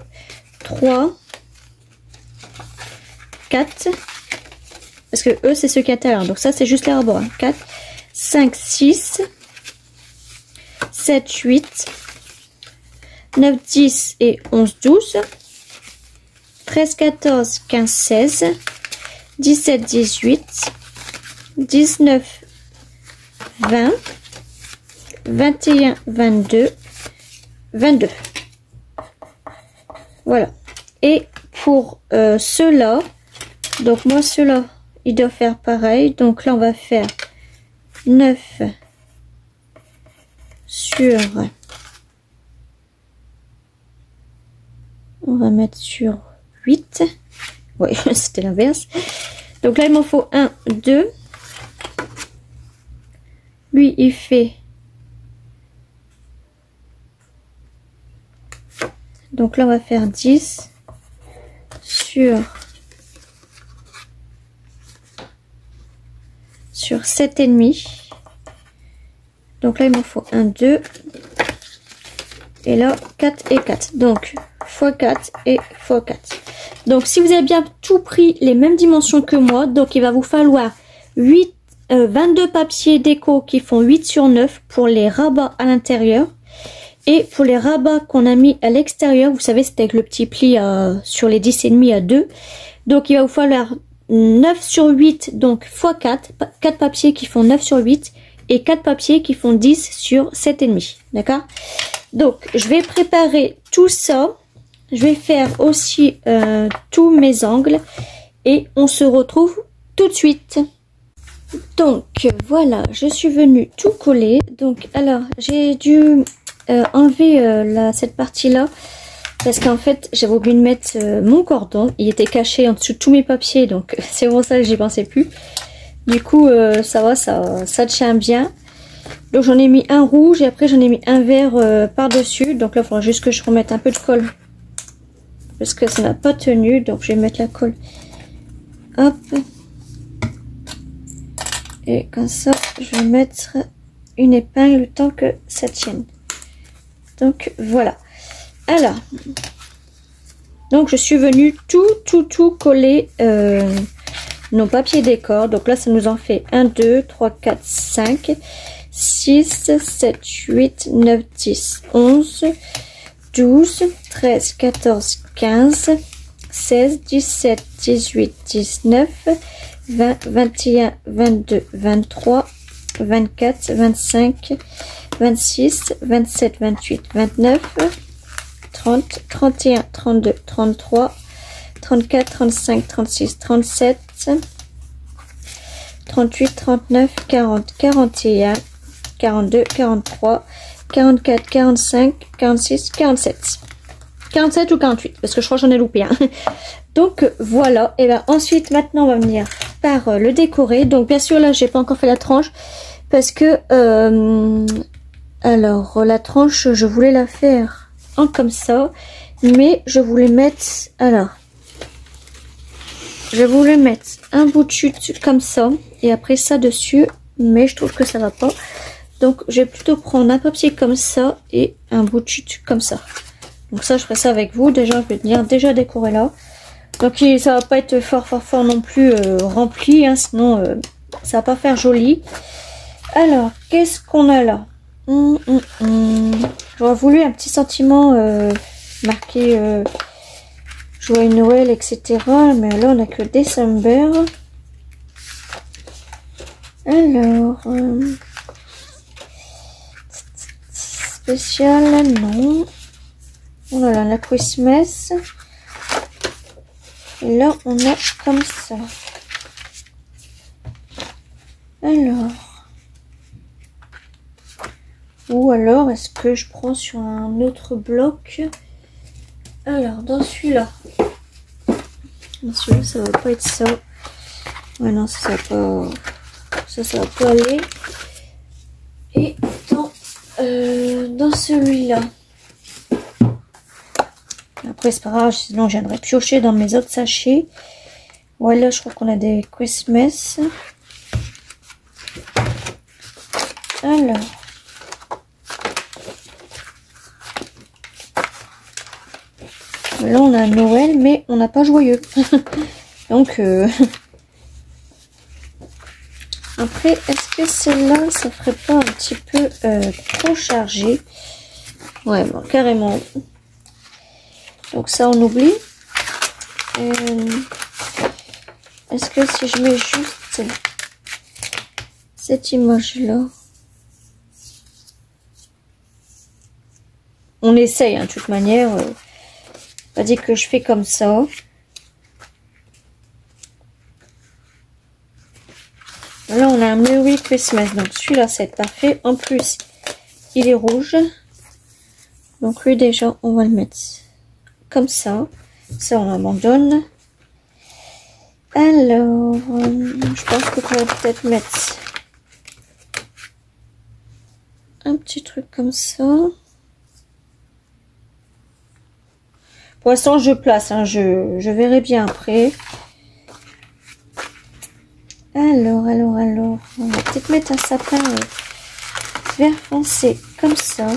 S1: 3, 4. Parce que eux, c'est ceux qui est à l'intérieur. Donc ça, c'est juste les rebords. 4, 5, 6, 7, 8, 9, 10 et 11, 12, 13, 14, 15, 16, 17, 18, 19, 20, 21, 22, 22. Voilà. Et pour ceux-là, donc moi ceux-là, ils doivent faire pareil. Donc là, on va faire 9 sur... On va mettre sur 8. Oui, c'était l'inverse. Donc là, il m'en faut 1, 2. Lui, il fait... Donc là, on va faire 10 sur 7,5. Donc là, il m'en faut 1, 2. Et là, 4 et 4. Donc, x4 et x4. Donc, si vous avez bien tout pris les mêmes dimensions que moi, donc il va vous falloir 22 papiers déco qui font 8 sur 9 pour les rabats à l'intérieur. Et pour les rabats qu'on a mis à l'extérieur, vous savez, c'était avec le petit pli sur les 10,5 à 2. Donc, il va vous falloir 9 sur 8, donc x4. 4 papiers qui font 9 sur 8. Et 4 papiers qui font 10 sur 7,5. D'accord? Donc, je vais préparer tout ça. Je vais faire aussi tous mes angles. Et on se retrouve tout de suite. Donc, voilà, je suis venue tout coller. Donc, alors, j'ai dû enlever cette partie-là. Parce qu'en fait, j'avais oublié de mettre mon cordon. Il était caché en dessous de tous mes papiers. Donc, c'est pour ça que j'y pensais plus. Du coup, ça va, ça tient bien. Donc, j'en ai mis un rouge et après, j'en ai mis un vert par-dessus. Donc là, il faudra juste que je remette un peu de colle. Parce que ça n'a pas tenu. Donc, je vais mettre la colle. Hop. Et comme ça, je vais mettre une épingle le temps que ça tienne. Donc, voilà. Alors. Donc, je suis venue tout coller nos papiers décor. Donc là, ça nous en fait 1, 2, 3, 4, 5, 6, 7, 8, 9, 10, 11, 12, 13, 14, 15, 16, 17, 18, 19, 20, 21, 22, 23, 24, 25, 26, 27, 28, 29, 30, 31, 32, 33, 34, 35, 36, 37, 38, 39, 40, 41, 42, 43, 44, 45, 46, 47. 47 ou 48, parce que je crois que j'en ai loupé un. Donc voilà, et bien ensuite, maintenant, on va venir par le décorer. Donc bien sûr, là, j'ai pas encore fait la tranche, parce que, alors, la tranche, je voulais la faire en comme ça, mais je voulais mettre, alors, je voulais mettre un bout de chute comme ça, et après ça dessus, mais je trouve que ça va pas. Donc, je vais plutôt prendre un papier comme ça, et un bout de chute comme ça. Donc ça, je ferai ça avec vous. Déjà, je vais venir déjà décorer là. Donc, ça va pas être fort non plus rempli, hein, sinon, ça va pas faire joli. Alors, qu'est-ce qu'on a là? J'aurais voulu un petit sentiment marqué Joyeux Noël, etc. Mais là, on a que December. Alors, spécial, non. Voilà, la Christmas. Et là, on a comme ça. Alors. Ou alors, est-ce que je prends sur un autre bloc? Alors, dans celui-là. Dans celui-là, ça va pas être ça. Ouais, non, ça va pas... Ça va pas aller. Et dans celui-là. Après, c'est pas grave, sinon je viendrai piocher dans mes autres sachets. Voilà, je crois qu'on a des Christmas. Alors. Là, on a Noël, mais on n'a pas joyeux. Donc, après, est-ce que celle-là, ça ferait pas un petit peu trop chargé? Ouais, bon, carrément. Donc ça, on oublie. Est-ce que si je mets juste cette image-là, on essaye, hein, de toute manière. Pas dit que je fais comme ça. Là, on a un Merry Christmas. Donc, celui-là, c'est parfait. En plus, il est rouge. Donc, lui, déjà, on va le mettre comme ça. Ça, on abandonne. Alors, je pense qu'on pourrait peut-être mettre un petit truc comme ça. Pour l'instant, je place. Hein, je verrai bien après. Alors. On va peut-être mettre un sapin vert foncé comme ça.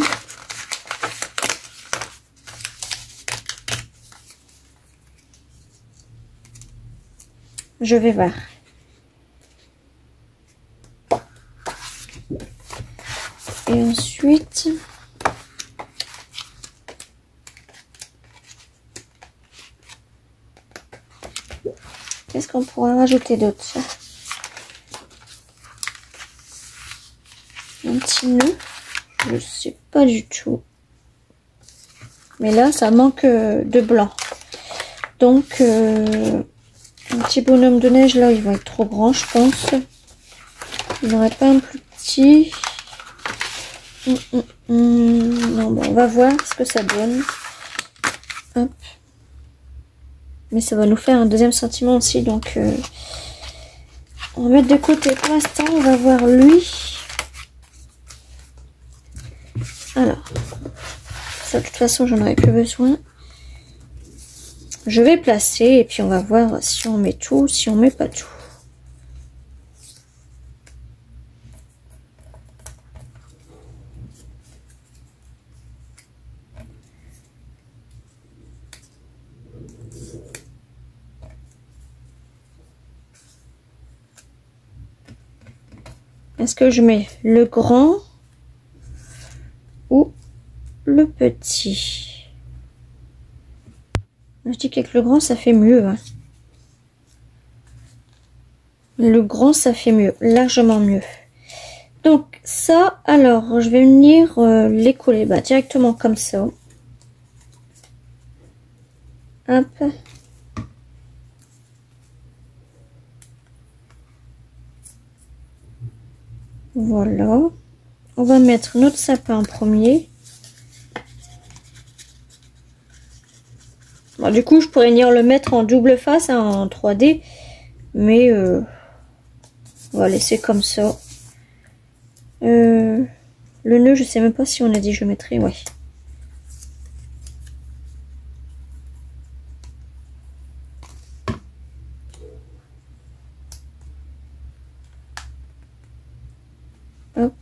S1: Je vais voir. Et ensuite... Qu'est-ce qu'on pourra rajouter d'autre? Un petit nœud. Je sais pas du tout. Mais là, ça manque de blanc. Donc, un petit bonhomme de neige, là, il va être trop grand, je pense. Il n'aurait pas un plus petit. Non, bon, on va voir ce que ça donne. Hop. Mais ça va nous faire un deuxième sentiment aussi, donc on va mettre de côté pour l'instant. On va voir lui. Alors, ça de toute façon j'en aurais plus besoin. Je vais placer et puis on va voir si on met tout, si on met pas tout. Est-ce que je mets le grand ou le petit? Je dis qu'avec le grand, ça fait mieux. Hein. Le grand, ça fait mieux, largement mieux. Donc ça, alors, je vais venir les coller directement comme ça. Hop. Voilà. On va mettre notre sapin en premier. Bon, du coup, je pourrais venir le mettre en double face, hein, en 3D. Mais on va laisser comme ça. Le nœud, je sais même pas si on a dit je mettrai. Ouais. Hop.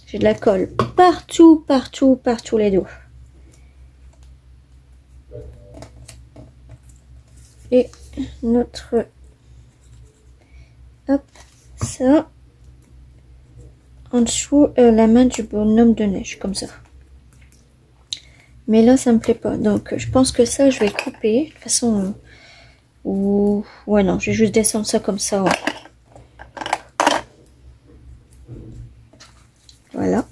S1: J'ai de la colle partout les dos. Et notre... Hop, ça. En dessous, la main du bonhomme de neige, comme ça. Mais là, ça me plaît pas. Donc, je pense que ça, je vais couper. De toute façon... Ou... Ouais, non, je vais juste descendre ça comme ça. Ouais. Voilà.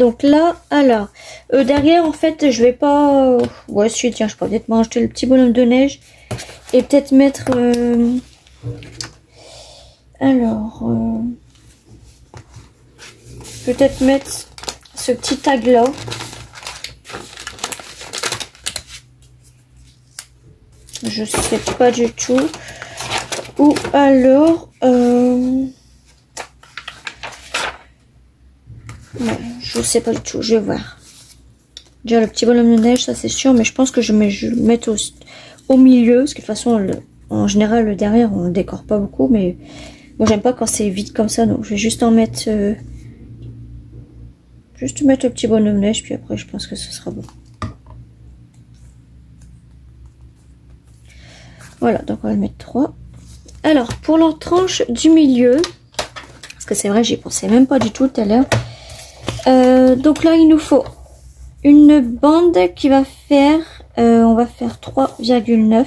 S1: Donc là, alors, derrière, en fait, je vais pas... ouais, si, tiens, je peux peut-être m'acheter le petit bonhomme de neige. Et peut-être mettre... alors... peut-être mettre ce petit tag-là. Je sais pas du tout. Ou alors... ouais, je sais pas du tout, je vais voir. Déjà le petit bonhomme de neige, ça c'est sûr, mais je pense que je vais le mettre au milieu, parce que de toute façon, en général, le derrière, on ne décore pas beaucoup, mais moi j'aime pas quand c'est vide comme ça, donc je vais juste en mettre... juste mettre le petit bonhomme de neige, puis après je pense que ce sera bon. Voilà, donc on va le mettre 3. Alors, pour leur tranche du milieu, parce que c'est vrai, j'y pensais même pas du tout tout à l'heure. Donc là, il nous faut une bande qui va faire, on va faire 3,9.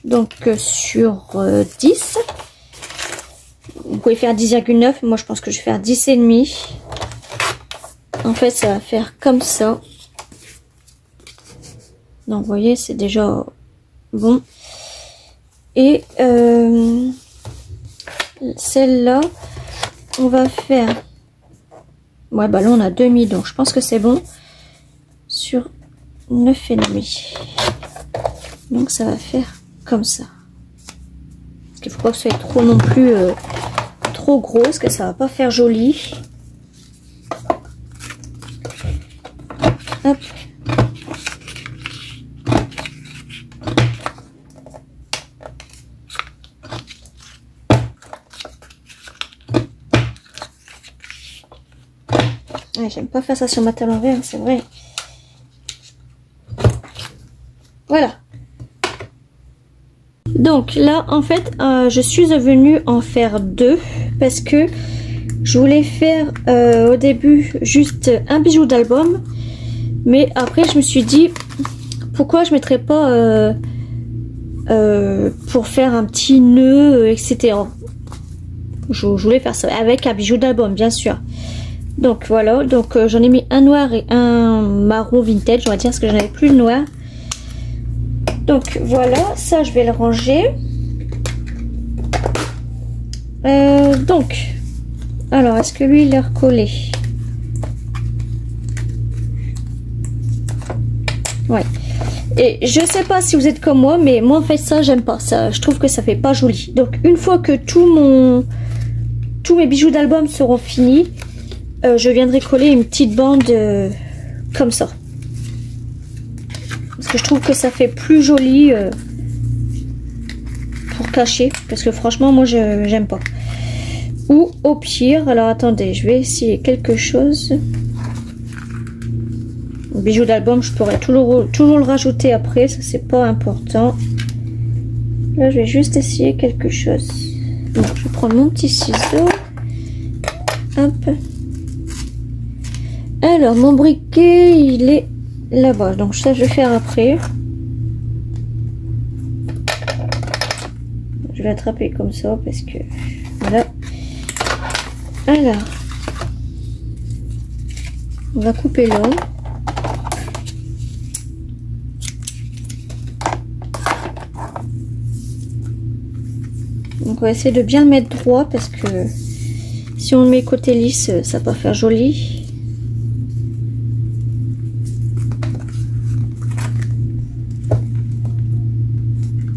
S1: Donc sur 10. Vous pouvez faire 10,9. Moi, je pense que je vais faire 10,5. En fait, ça va faire comme ça. Donc, vous voyez, c'est déjà bon. Et celle-là, on va faire... ouais, bah là, on a 2,5, donc je pense que c'est bon. Sur 9,5. Donc, ça va faire comme ça. Parce qu'il ne faut pas que ce soit trop non plus trop gros, parce que ça va pas faire joli. Hop. J'aime pas faire ça sur ma table en verre, c'est vrai. Voilà. Donc là, en fait, je suis venue en faire 2 parce que je voulais faire au début juste un bijou d'album. Mais après, je me suis dit, pourquoi je mettrais pas pour faire un petit nœud, etc. Je voulais faire ça avec un bijou d'album, bien sûr. Donc voilà, donc j'en ai mis un noir et un marron vintage, on va dire, parce que j'en avais plus de noir. Donc voilà, ça je vais le ranger. Donc, alors est-ce que lui il est recollé? Ouais. Et je sais pas si vous êtes comme moi, mais moi en fait ça j'aime pas. Ça, je trouve que ça fait pas joli. Donc une fois que tous mes bijoux d'album seront finis, je viendrai coller une petite bande comme ça. Parce que je trouve que ça fait plus joli pour cacher. Parce que franchement, moi, j'aime pas. Ou au pire, alors attendez, je vais essayer quelque chose. Le bijou d'album, je pourrais toujours le rajouter après. Ça, c'est pas important. Là, je vais juste essayer quelque chose. Donc, je vais prendre mon petit ciseau. Hop. Alors, mon briquet, il est là-bas. Donc, ça, je vais faire après. Je vais l'attraper comme ça parce que... voilà. Alors, on va couper là. Donc, on va essayer de bien le mettre droit parce que si on le met côté lisse, ça va pas faire joli.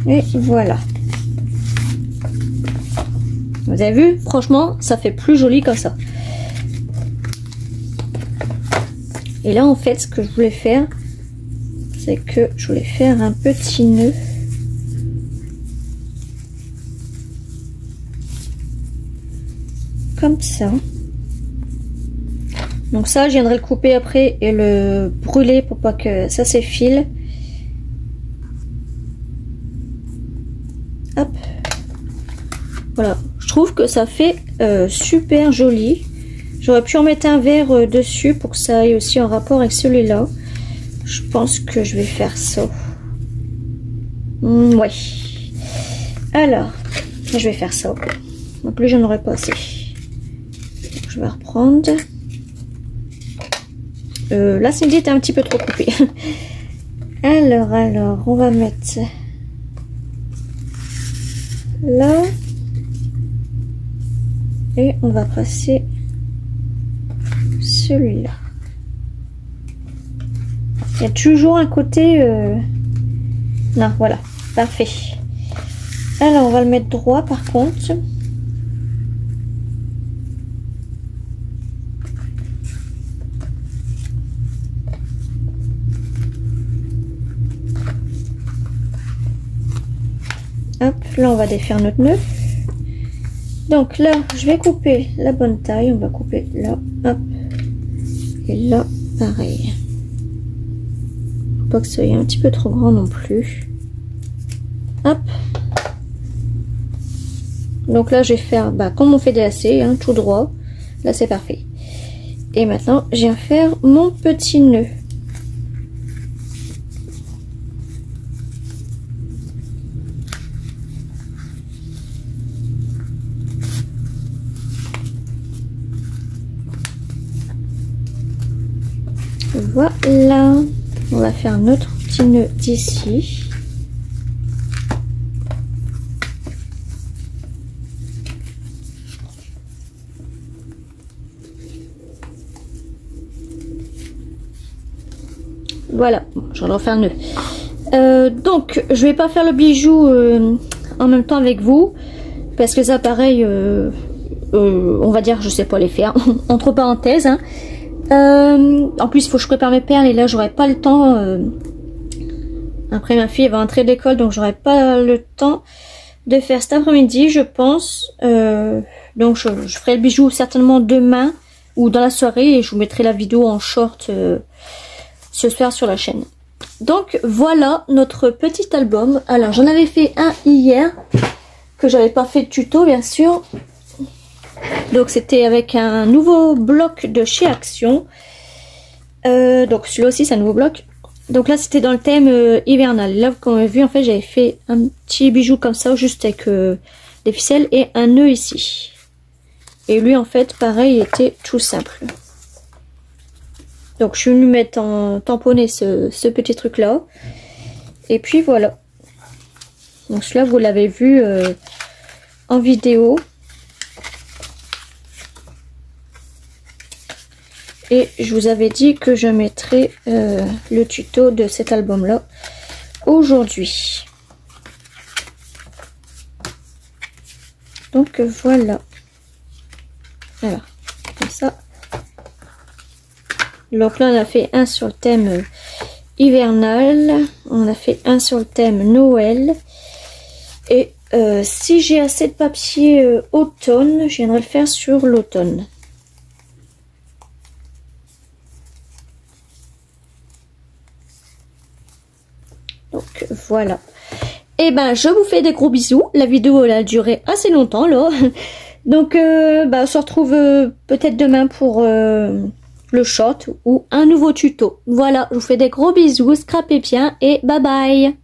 S1: Et voilà. Vous avez vu? Franchement, ça fait plus joli comme ça. Et là, en fait, ce que je voulais faire, c'est que je voulais faire un petit nœud. Comme ça. Donc ça, je viendrai le couper après et le brûler pour pas que ça s'effile. Hop. Voilà. Je trouve que ça fait super joli. J'aurais pu en mettre un vert dessus pour que ça aille aussi en rapport avec celui-là. Je pense que je vais faire ça. Ouais. Alors, je vais faire ça. En plus, j'en aurais pas assez. je vais reprendre. Là, Cindy était un petit peu trop coupée. Alors, on va mettre là. Et on va passer celui-là. Il y a toujours un côté... Non, voilà, parfait. Alors, on va le mettre droit par contre. Hop, là on va défaire notre nœud. Donc là, je vais couper la bonne taille. On va couper là, hop. Et là, pareil. Pas que ça soit un petit peu trop grand non plus. Hop. Donc là, je vais faire, comme on fait des lacets, hein, tout droit. Là, c'est parfait. Et maintenant, je viens faire mon petit nœud. Voilà, on va faire notre petit nœud d'ici. Voilà, j'en refais un nœud. Donc, je vais pas faire le bijou en même temps avec vous, parce que ça, pareil, on va dire, je sais pas les faire, entre parenthèses, hein. En plus il faut que je prépare mes perles et là j'aurai pas le temps, après ma fille elle va rentrer de l'école, donc j'aurai pas le temps de faire cet après-midi je pense. Donc je ferai le bijou certainement demain ou dans la soirée et je vous mettrai la vidéo en short ce soir sur la chaîne. Donc voilà notre petit album. Alors j'en avais fait un hier que j'avais pas fait de tuto bien sûr. Donc c'était avec un nouveau bloc de chez Action. Donc celui-là aussi c'est un nouveau bloc. Donc là c'était dans le thème hivernal. Là comme vous avez vu en fait j'avais fait un petit bijou comme ça juste avec des ficelles et un nœud ici. Et lui en fait pareil il était tout simple. Donc je suis venue mettre en tamponner ce petit truc là. Et puis voilà. Donc celui-là vous l'avez vu en vidéo. Et je vous avais dit que je mettrais le tuto de cet album là aujourd'hui. Donc voilà. Alors, comme ça. Donc là on a fait un sur le thème hivernal. On a fait un sur le thème Noël. Et si j'ai assez de papier automne, je viendrai le faire sur l'automne. Donc voilà. Et ben je vous fais des gros bisous. La vidéo elle a duré assez longtemps là. Donc on se retrouve peut-être demain pour le short ou un nouveau tuto. Voilà, je vous fais des gros bisous, scrapez bien et bye bye.